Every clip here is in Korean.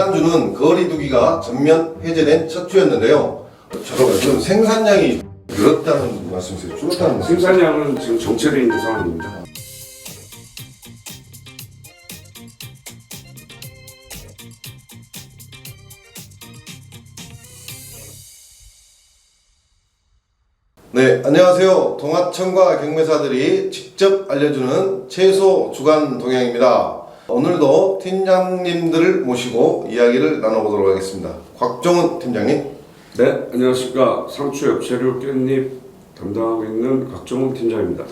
지난주는 거리두기가 전면 해제된 첫 주였는데요. 잠깐만요. 그럼 생산량이 늘었다는 말씀이세요? 줄었다는 말씀이세요? 생산량은 지금 정체되어 있는 상황입니다. 네, 안녕하세요. 동하청과 경매사들이 직접 알려주는 채소 주간 동향입니다. 오늘도 팀장님들을 모시고 이야기를 나눠보도록 하겠습니다. 곽종훈 팀장님. 네, 안녕하십니까. 상추, 엽채류, 깻잎 담당하고 있는 곽종훈 팀장입니다.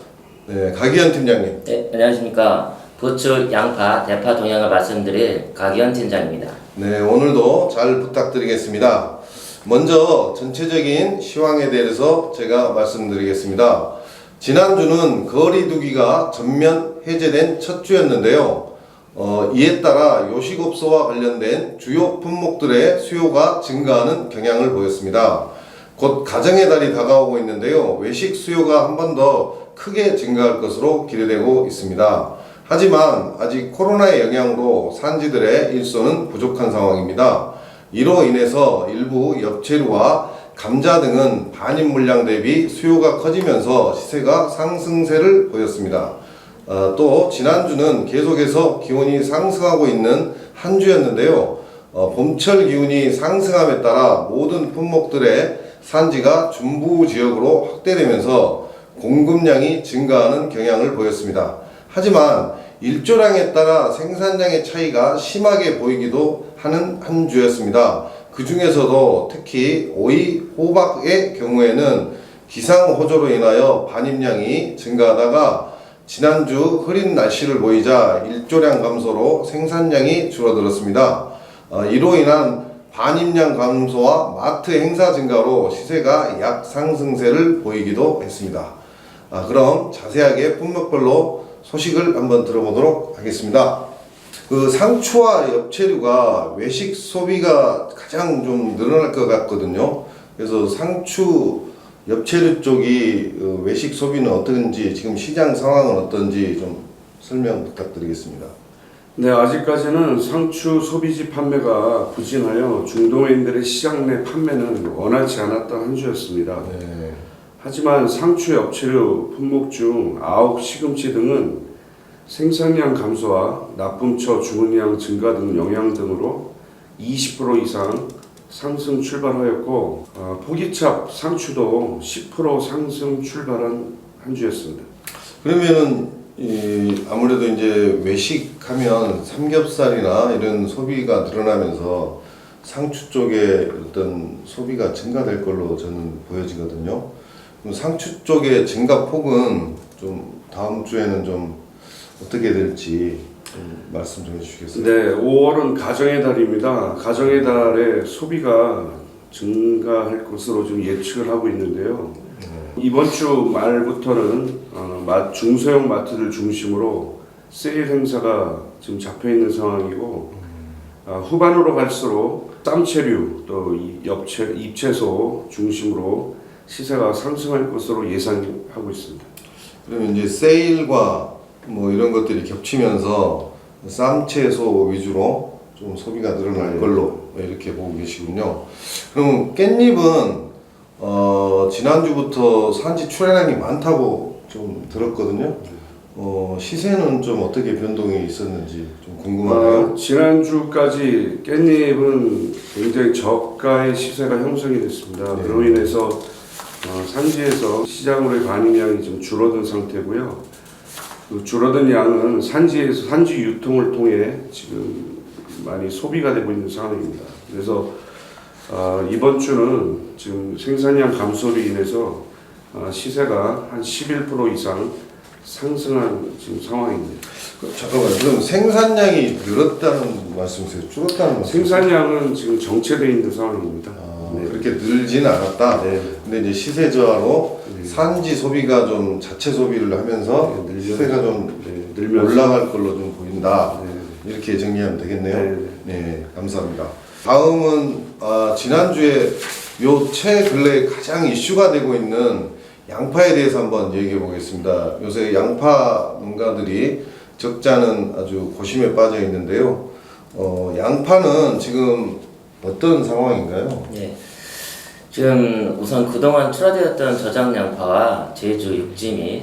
네, 가기현 팀장님. 네, 안녕하십니까. 부추, 양파, 대파 동향을 말씀드릴 가기현 팀장입니다. 네, 오늘도 잘 부탁드리겠습니다. 먼저 전체적인 시황에 대해서 제가 말씀드리겠습니다. 지난주는 거리두기가 전면 해제된 첫 주였는데요. 이에 따라 요식업소와 관련된 주요 품목들의 수요가 증가하는 경향을 보였습니다. 곧 가정의 달이 다가오고 있는데요. 외식 수요가 한 번 더 크게 증가할 것으로 기대되고 있습니다. 하지만 아직 코로나의 영향으로 산지들의 일소는 부족한 상황입니다. 이로 인해서 일부 엽채류와 감자 등은 반입 물량 대비 수요가 커지면서 시세가 상승세를 보였습니다. 또 지난주는 계속해서 기온이 상승하고 있는 한 주였는데요. 봄철 기온이 상승함에 따라 모든 품목들의 산지가 중부 지역으로 확대되면서 공급량이 증가하는 경향을 보였습니다. 하지만 일조량에 따라 생산량의 차이가 심하게 보이기도 하는 한 주였습니다. 그 중에서도 특히 오이, 호박의 경우에는 기상호조로 인하여 반입량이 증가하다가 지난주 흐린 날씨를 보이자 일조량 감소로 생산량이 줄어들었습니다. 이로 인한 반입량 감소와 마트 행사 증가로 시세가 약 상승세를 보이기도 했습니다. 그럼 자세하게 품목별로 소식을 한번 들어보도록 하겠습니다. 그 상추와 엽채류가 외식 소비가 가장 좀 늘어날 것 같거든요. 그래서 상추, 엽채류 쪽이 외식 소비는 어떤지, 지금 시장 상황은 어떤지 좀 설명 부탁드리겠습니다. 네, 아직까지는 상추 소비지 판매가 부진하여 중동인들의 시장 내 판매는 원활치 않았던 한 주였습니다. 네. 하지만 상추, 엽채류 품목 중 아욱, 시금치 등은 생산량 감소와 납품처 주문량 증가 등 영향 등으로 20% 이상 상승 출발하였고, 포기찹 상추도 10% 상승 출발한 한 주였습니다. 그러면은 아무래도 이제 외식하면 삼겹살이나 이런 소비가 늘어나면서 상추 쪽에 어떤 소비가 증가될 걸로 저는 보여지거든요. 그럼 상추 쪽의 증가 폭은 좀 다음 주에는 좀 어떻게 될지 좀 말씀 좀 해주시겠어요? 네, 5월은 가정의 달입니다. 가정의 달에 소비가 증가할 것으로 좀 예측을 하고 있는데요. 이번 주 말부터는 중소형 마트들 중심으로 세일 행사가 지금 잡혀 있는 상황이고, 후반으로 갈수록 쌈채류 또 잎채소 중심으로 시세가 상승할 것으로 예상하고 있습니다. 그러면 이제 세일과 뭐 이런 것들이 겹치면서 쌈채소 위주로 좀 소비가 늘어날 걸로 이렇게 보고 계시군요. 그럼 깻잎은 지난주부터 산지 출하량이 많다고 좀 들었거든요. 시세는 좀 어떻게 변동이 있었는지 좀 궁금하네요. 지난주까지 깻잎은 굉장히 저가의 시세가 형성이 됐습니다. 네. 그로 인해서 산지에서 시장으로의 반입량이 좀 줄어든 상태고요. 그 줄어든 양은 산지에서 산지 유통을 통해 지금 많이 소비가 되고 있는 상황입니다. 그래서 이번 주는 지금 생산량 감소로 인해서 시세가 한 11% 이상 상승한 지금 상황입니다. 잠깐만요. 그럼 생산량이 늘었다는 말씀이세요? 줄었다는 말씀이세요? 생산량은 지금 정체되어 있는 상황입니다. 네. 그렇게 늘지는 않았다. 네. 근데 이제 시세 저하로 산지 소비가 좀 자체 소비를 하면서 시세가 좀 늘면서 올라갈 걸로 좀 보인다. 이렇게 정리하면 되겠네요. 네, 감사합니다. 다음은 지난주에 요 최근래 가장 이슈가 되고 있는 양파에 대해서 한번 얘기해 보겠습니다. 요새 양파 농가들이 적자는 아주 고심에 빠져 있는데요. 양파는 지금 어떤 상황인가요? 네. 지금 우선 그동안 출하되었던 저장 양파와 제주 육지 및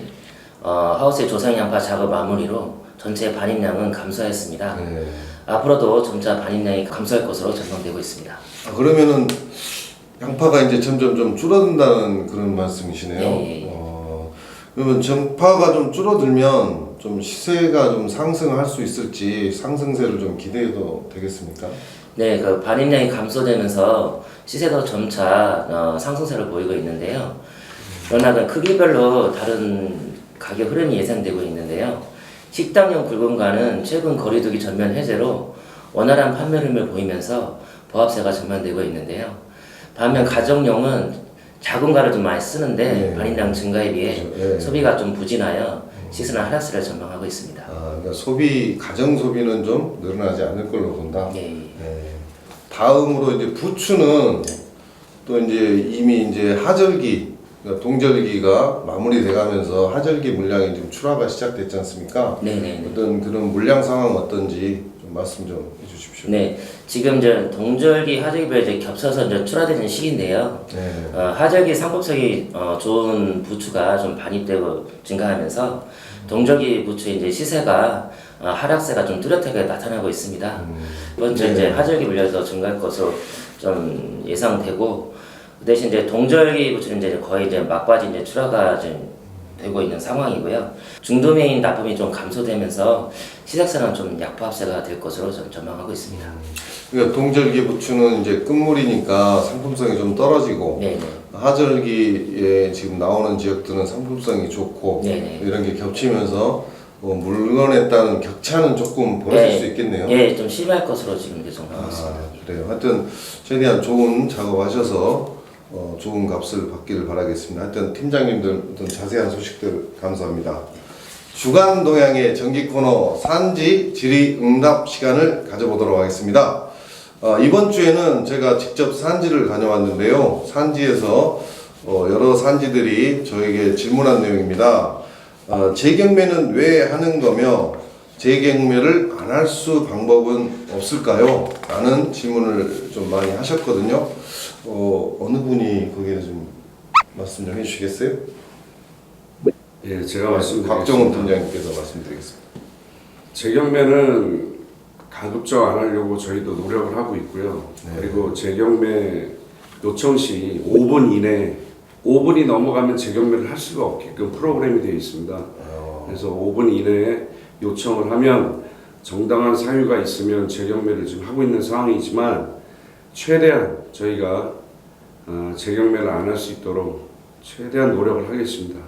하우스의 조상 양파 작업 마무리로 전체 반입량은 감소했습니다. 네. 앞으로도 점차 반입량이 감소할 것으로 전망되고 있습니다. 그러면은 양파가 이제 점점 좀 줄어든다는 그런 말씀이시네요. 네. 그러면 정파가 좀 줄어들면 좀 시세가 좀 상승할 수 있을지 상승세를 좀 기대해도 되겠습니까? 네, 그 반입량이 감소되면서 시세도 점차 상승세를 보이고 있는데요. 그러나 그 크기별로 다른 가격 흐름이 예상되고 있는데요. 식당용 굵은가는 최근 거리두기 전면 해제로 원활한 판매 흐름을 보이면서 보합세가 전망되고 있는데요. 반면 가정용은 작은 가를 좀 많이 쓰는데 네. 반입량 증가에 비해 네. 소비가 좀 부진하여 시세는 하락세를 전망하고 있습니다. 그러니까 가정 소비는 좀 늘어나지 않을 걸로 본다. 네. 네. 다음으로 이제 부추는 또 이제 이미 이제 하절기, 그러니까 동절기가 마무리돼가면서 하절기 물량이 지금 출하가 시작됐지 않습니까? 네네. 어떤 그런 물량 상황 어떤지 좀 말씀 좀 해주십시오. 네, 지금 이제 동절기 하절기별 이제 겹쳐서 이제 출하되는 시기인데요. 네. 하절기 상품성이 좋은 부추가 좀 반입되고 증가하면서 동절기 부추 이제 시세가 하락세가 좀 뚜렷하게 나타나고 있습니다. 이번 주 네. 이제 하절기 물량도 증가할 것으로 좀 예상되고 그 대신 이제 동절기 부추는 이제 거의 이제 막바지 이제 출하가 지금 되고 있는 상황이고요. 중도메인 납품이 좀 감소되면서 시작세는 좀 약보합세가 될 것으로 좀 전망하고 있습니다. 그러니까 동절기 부추는 이제 끝물이니까 상품성이 좀 떨어지고 네네. 하절기에 지금 나오는 지역들은 상품성이 좋고 네네. 이런 게 겹치면서 물건에 따른 격차는 조금 벌어질 수 있겠네요. 예, 좀 심할 것으로 지금 예상하고 있습니다. 그래요. 하여튼 최대한 좋은 작업하셔서 좋은 값을 받기를 바라겠습니다. 하여튼 팀장님들 어떤 자세한 소식들 감사합니다. 주간 동향의 정기 코너 산지 질의 응답 시간을 가져보도록 하겠습니다. 이번 주에는 제가 직접 산지를 다녀왔는데요. 산지에서 여러 산지들이 저에게 질문한 내용입니다. 재경매는 왜 하는 거며 재경매를 안 할 수 방법은 없을까요? 라는 질문을 좀 많이 하셨거든요. 어느 분이 거기에 좀 말씀 좀 해주시겠어요? 예, 제가 말씀드리겠습니다. 곽정훈 팀장님께서 말씀드리겠습니다. 재경매는 가급적 안 하려고 저희도 노력을 하고 있고요. 네. 그리고 재경매 요청 시 5분 이내 5분이 넘어가면 재경매를 할 수가 없게끔 프로그램이 되어 있습니다. 그래서 5분 이내에 요청을 하면 정당한 사유가 있으면 재경매를 지금 하고 있는 상황이지만 최대한 저희가 재경매를 안 할 수 있도록 최대한 노력을 하겠습니다.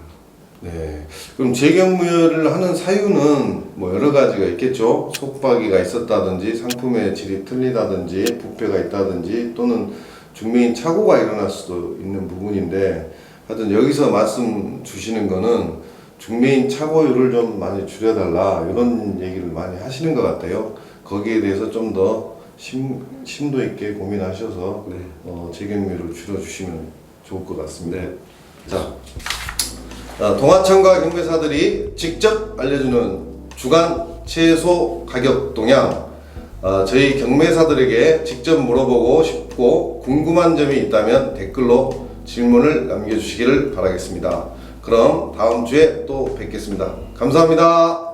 네. 그럼 재경매를 하는 사유는 뭐 여러 가지가 있겠죠. 속박이가 있었다든지 상품의 질이 틀리다든지 부패가 있다든지 또는 중매인 착오가 일어날 수도 있는 부분인데 하여튼 여기서 말씀 주시는 거는 중매인 착오율을 좀 많이 줄여달라 이런 얘기를 많이 하시는 것 같아요. 거기에 대해서 좀 더 심도 있게 고민하셔서 네. 재경매를 줄여주시면 좋을 것 같습니다. 네. 자, 동하청과 경매사들이 직접 알려주는 주간 채소 가격 동향. 저희 경매사들에게 직접 물어보고 싶고 궁금한 점이 있다면 댓글로 질문을 남겨주시기를 바라겠습니다. 그럼 다음 주에 또 뵙겠습니다. 감사합니다.